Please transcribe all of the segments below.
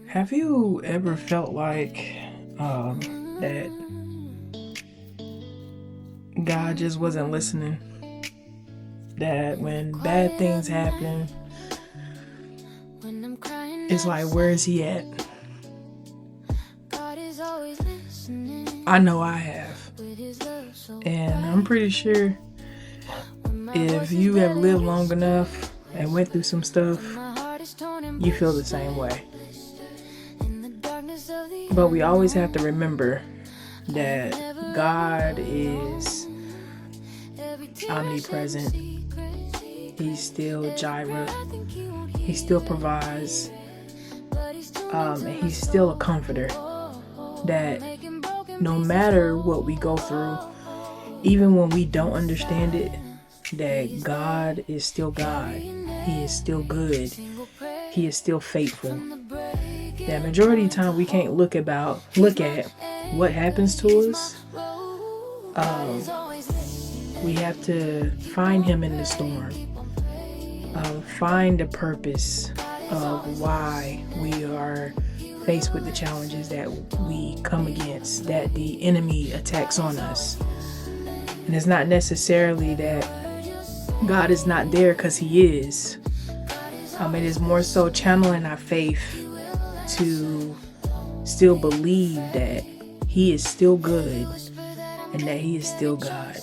Have you ever felt like that God just wasn't listening? That when bad things happen, it's like, where is He at? I know I have. And I'm pretty sure if you have lived long enough and went through some stuff, you feel the same way. But we always have to remember that God is omnipresent. He's still Jireh. He still provides. And He's still a comforter. That no matter what we go through, even when we don't understand it, that God is still God. He is still good. He is still faithful. That majority of the time we can't look at what happens to us. We have to find Him in the storm. Find the purpose of why we are faced with the challenges that we come against, that the enemy attacks on us. And it's not necessarily that God is not there, because He is. It is more so channeling our faith to still believe that He is still good and that He is still God.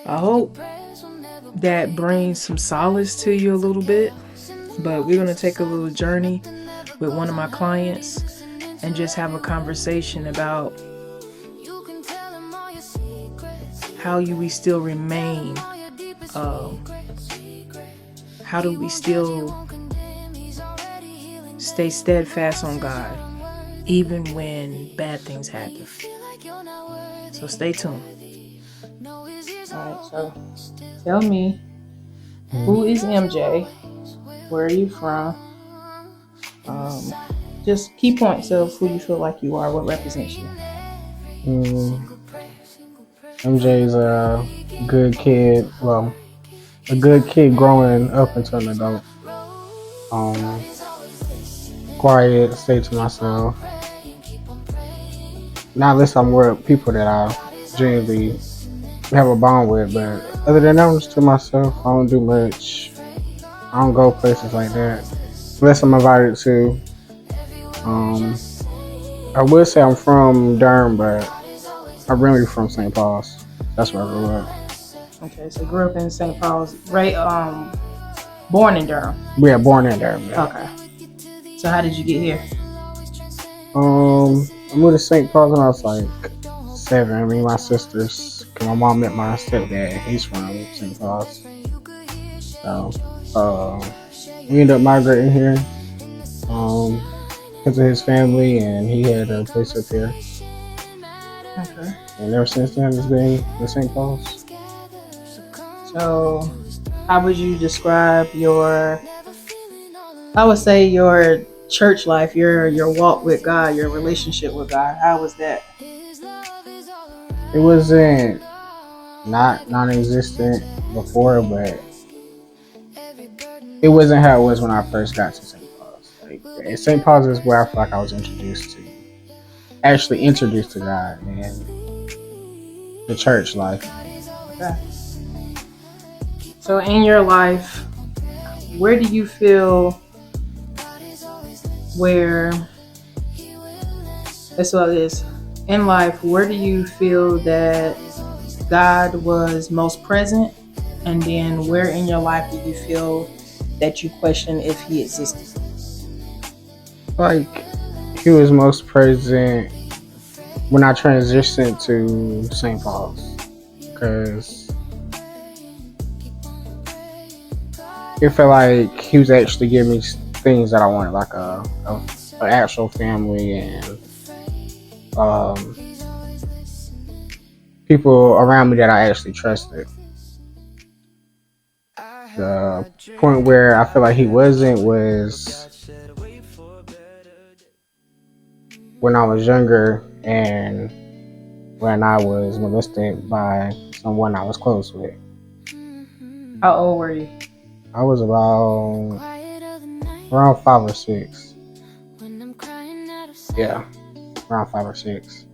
I hope that brings some solace to you a little bit, but we're going to take a little journey with one of my clients and just have a conversation about how we still remain, how do we still stay steadfast on God even when bad things happen. So stay tuned. Alright, so tell me, who is MJ? Where are you from? Just key points of who you feel like you are, what represents you. MJ is a good kid. Well, a good kid growing up into an adult. Quiet, stay to myself. Not unless I'm with people that I genuinely have a bond with, but other than that, I'm just to myself. I don't do much. I don't go places like that unless I'm invited to. I would say I'm from Durham, but I'm really from St. Paul's. That's where I grew up. Okay, so grew up in St. Paul's, right? Born in Durham. Yeah, born in Durham. Yeah. Okay. So how did you get here? I moved to St. Paul's when I was like 7. I mean, my sisters, cause my mom met my stepdad. He's from St. Paul's. So, we ended up migrating here. Because of his family, and he had a place up here. Okay. And ever since then, it's been in St. Paul's. So, how would you describe your church life, your walk with God, your relationship with God? How was that? It wasn't not non-existent before, but it wasn't how it was when I first got to St. Paul's. Like, St. Paul's is where I feel like I was introduced to God and the church life. Okay. So in your life, where do you feel in life, where do you feel that God was most present? And then where in your life do you feel that you question if He existed? Like, He was most present when I transitioned to St. Paul's, because it felt like He was actually giving me things that I wanted, like an actual family and people around me that I actually trusted. The point where I feel like He wasn't was when I was younger and when I was molested by someone I was close with. How old were you? I was about around 5 or 6. Yeah, around 5 or 6.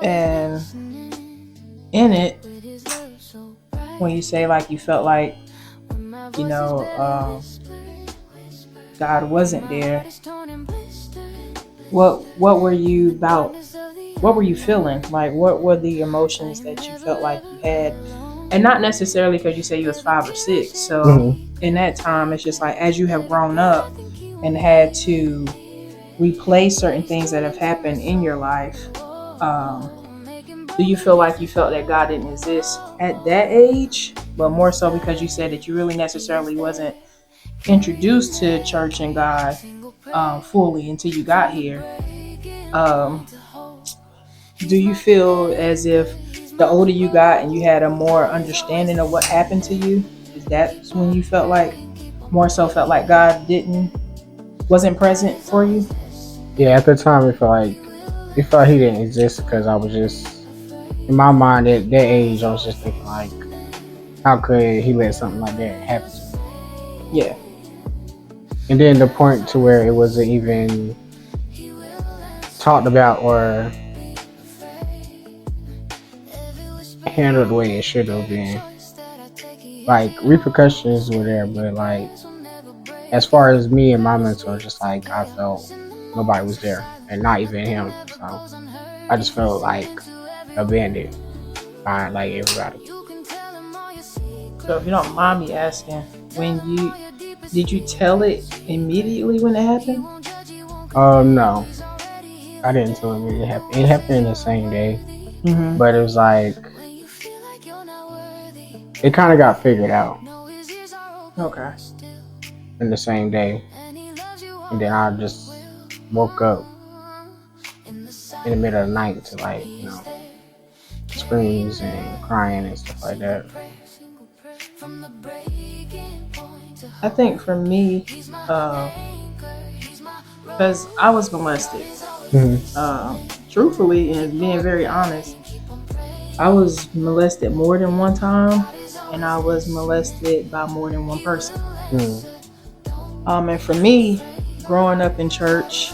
And in it, when you say like you felt like, God wasn't there, what were you about? What were you feeling? Like, what were the emotions that you felt like you had? And not necessarily because you say you was 5 or 6. So in that time, it's just like as you have grown up and had to replace certain things that have happened in your life. Do you feel like you felt that God didn't exist at that age, but more so because you said that you really necessarily wasn't introduced to church and God fully until you got here? Do you feel as if the older you got and you had a more understanding of what happened to you, is that when you felt like God wasn't present for you? Yeah, at the time it felt like he didn't exist because I was just, in my mind at that age, I was just thinking like, how could he let something like that happen to me? Yeah. And then the point to where it wasn't even talked about or handled the way it should have been. Like, repercussions were there, but like, as far as me and my mentor, just like, I felt nobody was there, and not even him. So I just felt like abandoned by like everybody. So if you don't mind me asking, did you tell it immediately when it happened? No, I didn't tell him it happened. It happened the same day, but it was like it kind of got figured out. Okay. In the same day, and then I just woke up in the middle of the night to like, screams and crying and stuff like that. I think for me, because I was molested, truthfully and being very honest, I was molested more than one time, and I was molested by more than one person. And for me, growing up in church,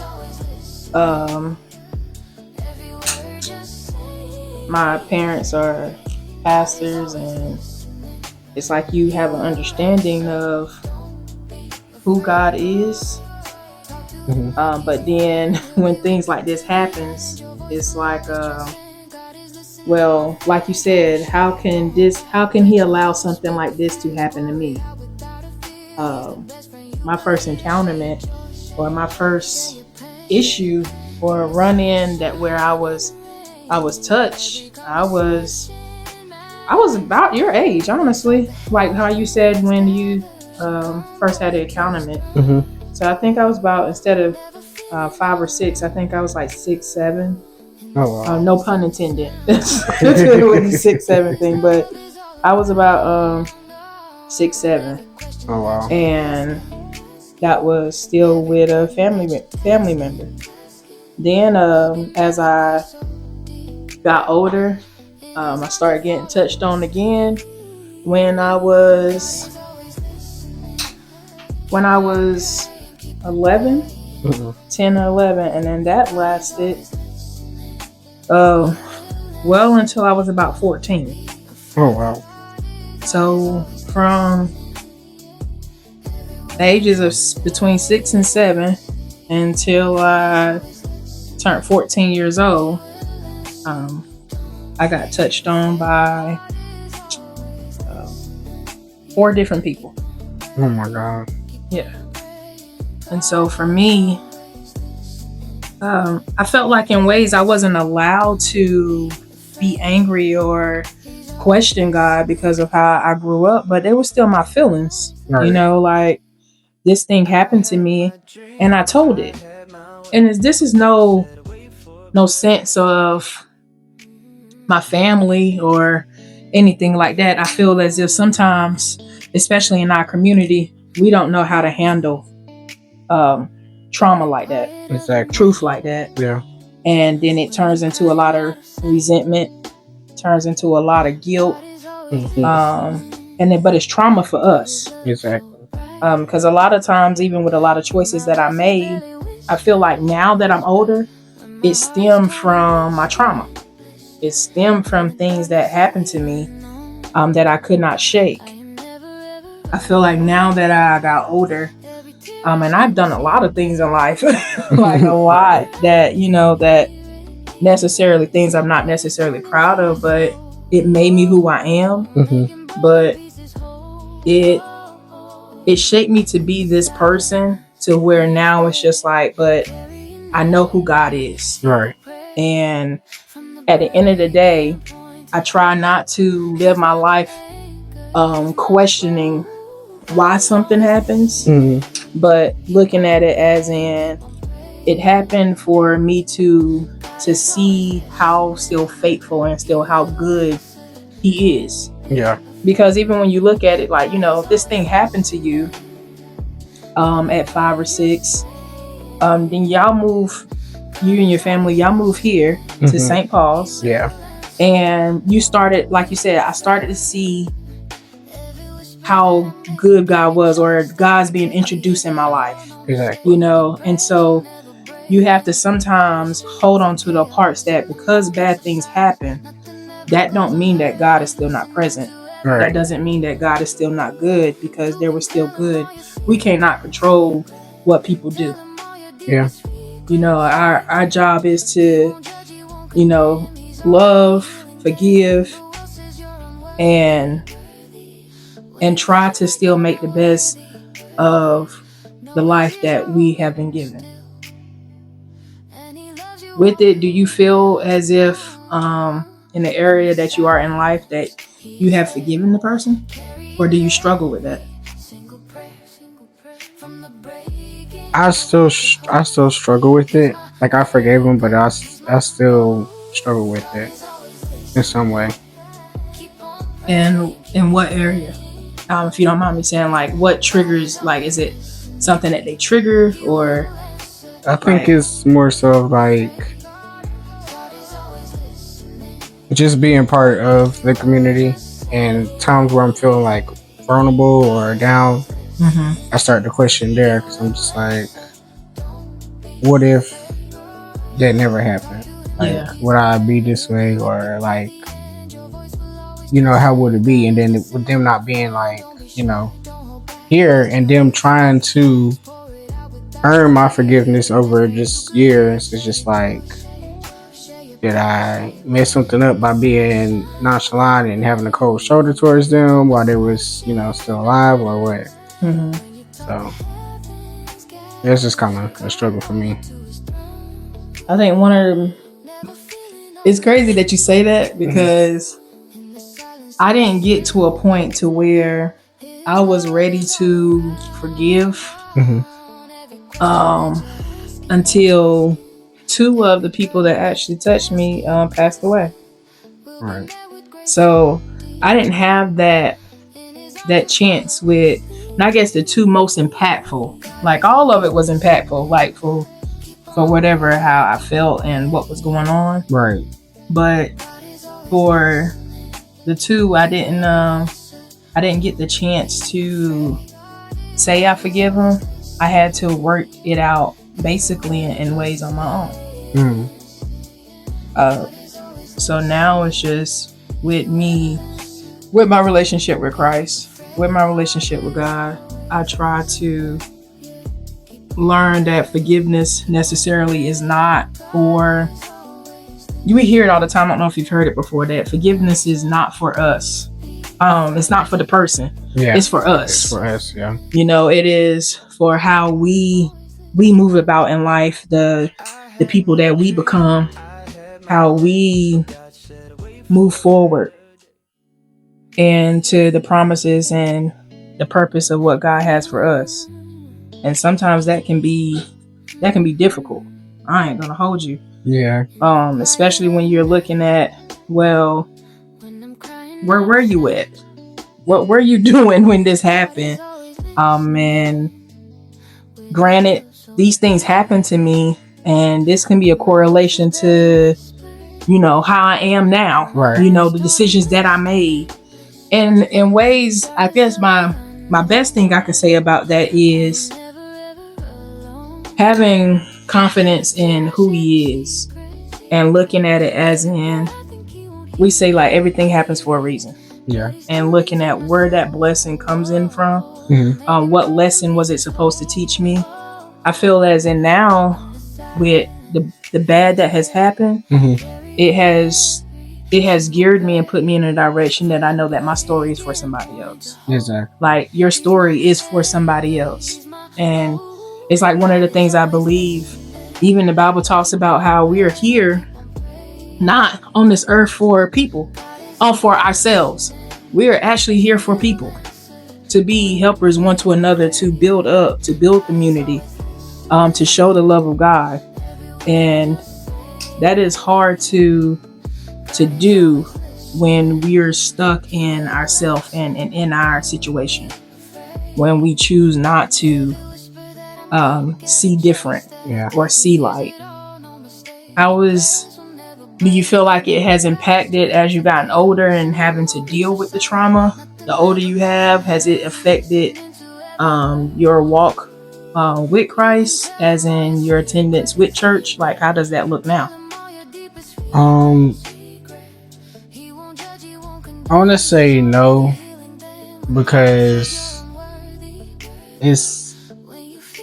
my parents are pastors, and it's like you have an understanding of who God is. But then when things like this happens, it's like, well, like you said, how can he allow something like this to happen to me? My first encounterment or my first issue or run in that where I was touched, I was about your age, honestly, like how you said when you first had the encounterment. So I think I was about, instead of 5 or 6, I think I was like 6, 7. Oh wow. No pun intended. It was a 6, 7 thing, but I was about 6, 7. Oh wow. And that was still with a family member. Then as I got older, I started getting touched on again when I was 11, 10 or 11, and then that lasted well until I was about 14. Oh wow. So from the ages of between 6 and 7 until I turned 14 years old, I got touched on by 4 different people. Oh my God. Yeah. And so for me, I felt like in ways I wasn't allowed to be angry or question God because of how I grew up, but they were still my feelings. Right. Like, this thing happened to me and I told it. And this is no sense of my family or anything like that. I feel as if sometimes, especially in our community, we don't know how to handle trauma like that. Exactly. Truth like that. Yeah. And then it turns into a lot of resentment, turns into a lot of guilt. But it's trauma for us. Exactly. Because a lot of times, even with a lot of choices that I made, I feel like now that I'm older, it stemmed from my trauma. It stemmed from things that happened to me that I could not shake. I feel like now that I got older, and I've done a lot of things in life, like a lot that, that necessarily things I'm not necessarily proud of, but it made me who I am. Mm-hmm. But it shaped me to be this person to where now it's just like, but I know who God is. Right. And at the end of the day, I try not to live my life questioning why something happens, but looking at it as in it happened for me to see how still faithful and still how good he is. Yeah. Because even when you look at it, like, if this thing happened to you at 5 or 6, then y'all move, you and your family, y'all move here to St. Paul's. Yeah. And you started, like you said, I started to see how good God was, or God's being introduced in my life. Exactly. And so you have to sometimes hold on to the parts that, because bad things happen, that don't mean that God is still not present. Right. That doesn't mean that God is still not good, because they were still good. We cannot control what people do. Yeah. Our job is to, love, forgive, and try to still make the best of the life that we have been given. With it, do you feel as if in the area that you are in life that you have forgiven the person, or do you struggle with that? I still struggle with it. Like, I forgave him, but I still struggle with it in some way. And in what area? If you don't mind me saying, like, what triggers, like, is it something that they trigger, or? I think it's more so like just being part of the community, and times where I'm feeling like vulnerable or down, I start to question there, because I'm just like, what if that never happened? Like, would I be this way, or like, how would it be? And then with them not being like, here, and them trying to earn my forgiveness over just years, it's just like, did I mess something up by being nonchalant and having a cold shoulder towards them while they was, still alive, or what? So it's just kind of a struggle for me. I think it's crazy that you say that, because I didn't get to a point to where I was ready to forgive until 2 of the people that actually touched me passed away. Right. So I didn't have that chance with, and I guess the 2 most impactful, like, all of it was impactful, like for whatever, how I felt and what was going on. Right. But for the 2, I didn't get the chance to say I forgive them. I had to work it out basically in ways on my own. So now it's just with me, with my relationship with Christ, with my relationship with God. I try to learn that forgiveness necessarily is not for, you hear it all the time, I don't know if you've heard it before, that forgiveness is not for us. It's not for the person. Yeah. It's for us. It's for us, yeah. It is for how we move about in life, the people that we become, how we move forward, and to the promises and the purpose of what God has for us. And sometimes that can be difficult. I ain't gonna hold you. Yeah. Especially when you're looking at, well, where were you at? What were you doing when this happened? And granted, these things happen to me, and this can be a correlation to, how I am now. Right. The decisions that I made. And in ways, I guess my my best thing I can say about that is having confidence in who he is and looking at it as in, we say like everything happens for a reason. Yeah. And looking at where that blessing comes in from, what lesson was it supposed to teach me? I feel as in now with the bad that has happened, it has geared me and put me in a direction that I know that my story is for somebody else. Exactly. Like your story is for somebody else. And it's like one of the things I believe, even the Bible talks about how we are here not on this earth for people, for ourselves. We are actually here for people, to be helpers one to another, to build up, to build community, to show the love of God. And that is hard to do when we're stuck in ourselves and in our situation, when we choose not to see different or see light. Do you feel like it has impacted as you've gotten older and having to deal with the trauma? The older you have, has it affected your walk with Christ, as in your attendance with church? Like, how does that look now? I want to say no, because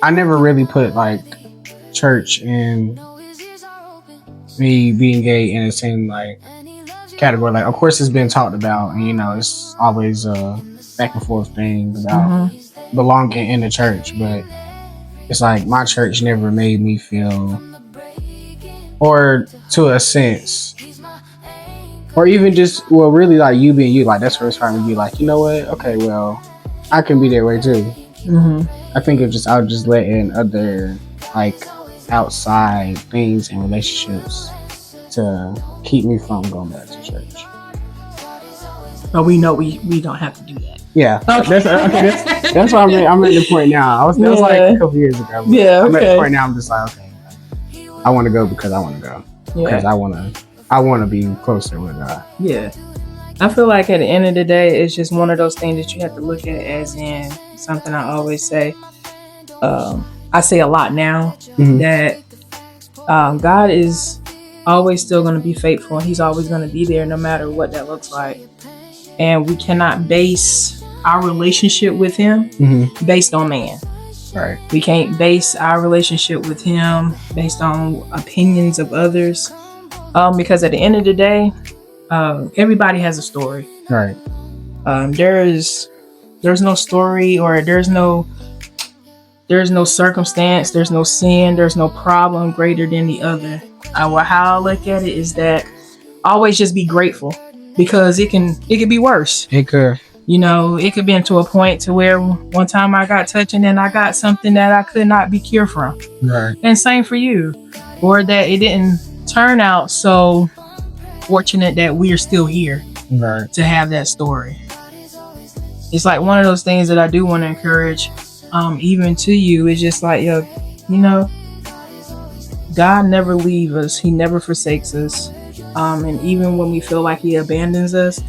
I never really put like church and me being gay in the same like category. Like, of course, it's been talked about, and it's always a back and forth thing about belonging in the church. But it's like my church never made me feel, or to a sense, or even just really like you being you. Like that's where it's trying to be. Like, you know what? Okay, well, I can be that way too. I think I'll just let in other like outside things and relationships to keep me from going back to church. But we know we don't have to do that. Yeah. Okay. That's why I'm at the point now. That was like a couple years ago. Yeah. I'm at the point now. I'm just like, okay, I want to go because I want to go. Because I want to be closer with God. Yeah. I feel like at the end of the day, it's just one of those things that you have to look at as in something I always say. I say a lot now that God is always still going to be faithful. He's always going to be there no matter what that looks like. And we cannot base our relationship with him based on man. Right. We can't base our relationship with him based on opinions of others. Because at the end of the day, everybody has a story. Right. There's no story, or there's no circumstance, there's no sin, there's no problem greater than the other. How I look at it is that always just be grateful, because it can be worse. It could. It could be to a point to where one time I got touched and then I got something that I could not be cured from. Right. And same for you. Or that it didn't turn out so fortunate that we are still here to have that story. It's like one of those things that I do want to encourage, even to you. It's just like, God never leaves us. He never forsakes us. And even when we feel like he abandons us,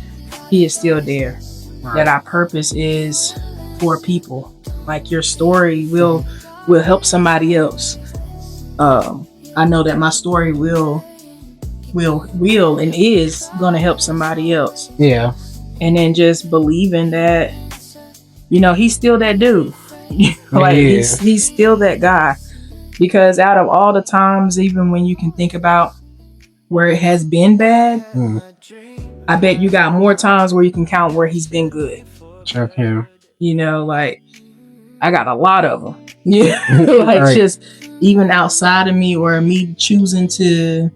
he is still there. Right. That our purpose is for people. Like your story will help somebody else. I know that my story will and is going to help somebody else. Yeah. And then just believing that, he's still that dude. Like he's still that guy. Because out of all the times, even when you can think about where it has been bad, I bet you got more times where you can count where he's been good. Sure can. Like I got a lot of them. Yeah. Like right. Just even outside of me, or me choosing to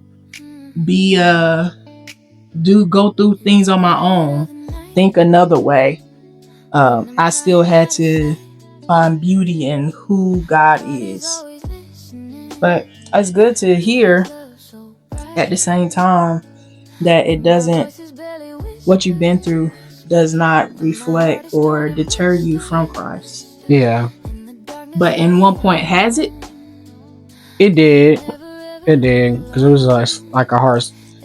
be go through things on my own, think another way. I still had to find beauty in who God is. But it's good to hear at the same time that what you've been through does not reflect or deter you from Christ. Yeah. But in one point, has it? It did. Because it was like a hard,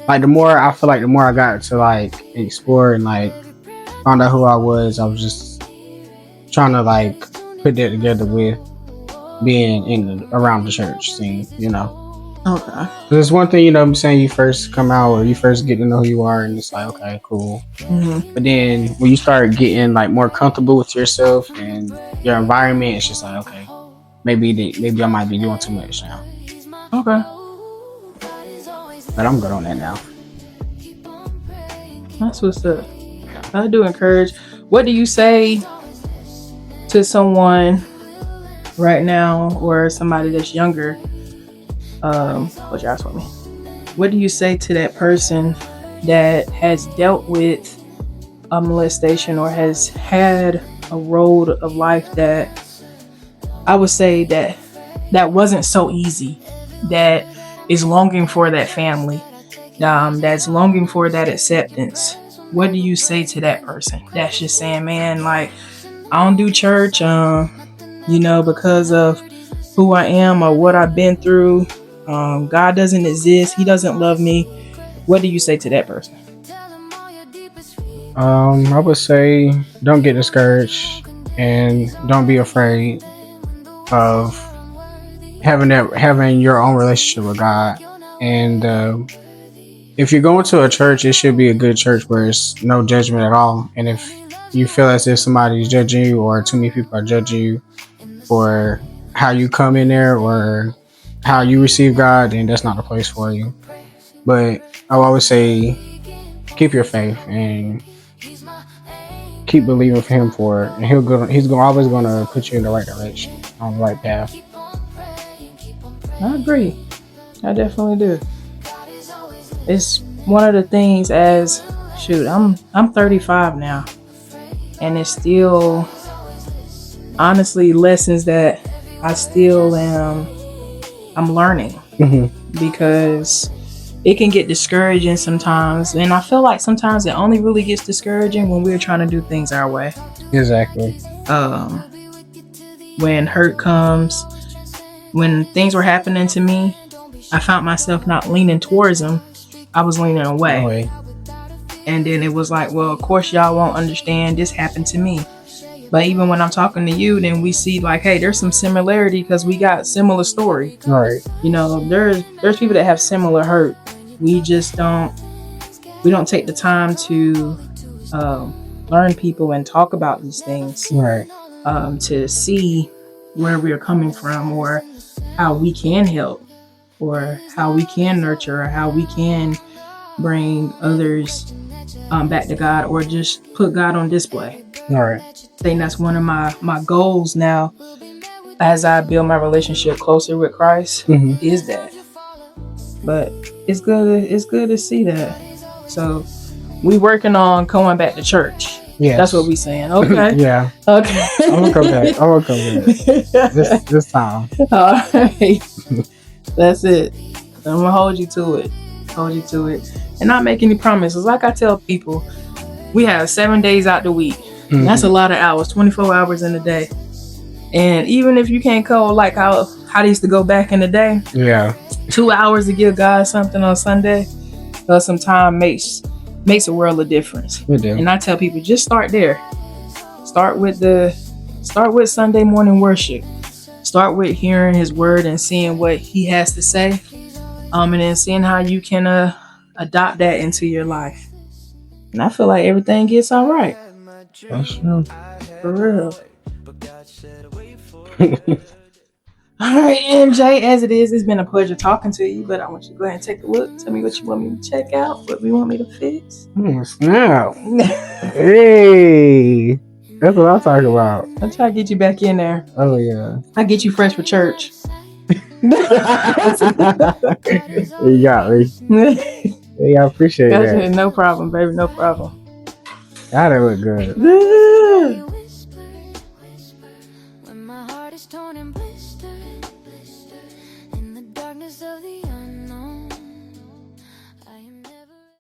like the more I got to like explore and like found out who I was just trying to like put that together with being around the church scene, you know. Okay. 'Cause it's one thing, you know what I'm saying, you first come out or you first get to know who you are and it's like, okay, cool. But then when you start getting like more comfortable with yourself and your environment, it's just like, okay, maybe I might be doing too much now. Okay. But I'm good on that now. That's what's up. I do encourage. What do you say to someone right now or somebody that's younger? What you ask for me? What do you say to that person that has dealt with a molestation or has had a road of life that I would say that wasn't so easy, that is longing for that family, that's longing for that acceptance? What do you say to that person that's just saying, man, like, I don't do church, because of who I am or what I've been through. God doesn't exist. He doesn't love me. What do you say to that person? I would say don't get discouraged and don't be afraid of having your own relationship with God. And if you're going to a church, it should be a good church where it's no judgment at all. And if you feel as if somebody's judging you or too many people are judging you for how you come in there or how you receive God, then that's not the place for you. But I would always say keep your faith and keep believing for Him for it, and He's always gonna put you in the right direction, on the right path. I agree. I definitely do. It's one of the things I'm 35 now, and it's still honestly lessons that I still I'm learning, because it can get discouraging sometimes, and I feel like sometimes it only really gets discouraging when we're trying to do things our way. Exactly. When hurt comes, when things were happening to me, I found myself not leaning towards them. I was leaning away. And then it was like, well, of course y'all won't understand. This happened to me. But even when I'm talking to you, then we see like, hey, there's some similarity because we got similar story. Right. There's people that have similar hurt. We just don't take the time to learn people and talk about these things. Right. To see where we are coming from, or how we can help, or how we can nurture, or how we can bring others back to God, or just put God on display. All right. I think that's one of my goals now as I build my relationship closer with Christ, is that. But it's good to see that. So we working on going back to church. Yes. That's what we saying. Okay. Yeah. Okay. I'm gonna come back. This time. All right. That's it. I'm gonna hold you to it, and not make any promises. Like I tell people, we have 7 days out the week. And that's a lot of hours, 24 hours in a day. And even if you can't go like how they used to go back in the day, 2 hours to give God something on Sunday, some time makes a world of difference. And I tell people, just start there. Start with Sunday morning worship. Start with hearing His word and seeing what He has to say, and then seeing how you can adopt that into your life. And I feel like everything gets all right. That's true. For real. All right, MJ, as it is, it's been a pleasure talking to you, but I want you to go ahead and take a look. Tell me what you want me to check out, what we want me to fix. Snap. Hey, that's what I'm talking about. I'll try to get you back in there. Oh, yeah. I'll get you fresh for church. You got me. Yeah, I appreciate that. No problem, baby, no problem. That look good. When my heart is torn and blistered in the darkness of the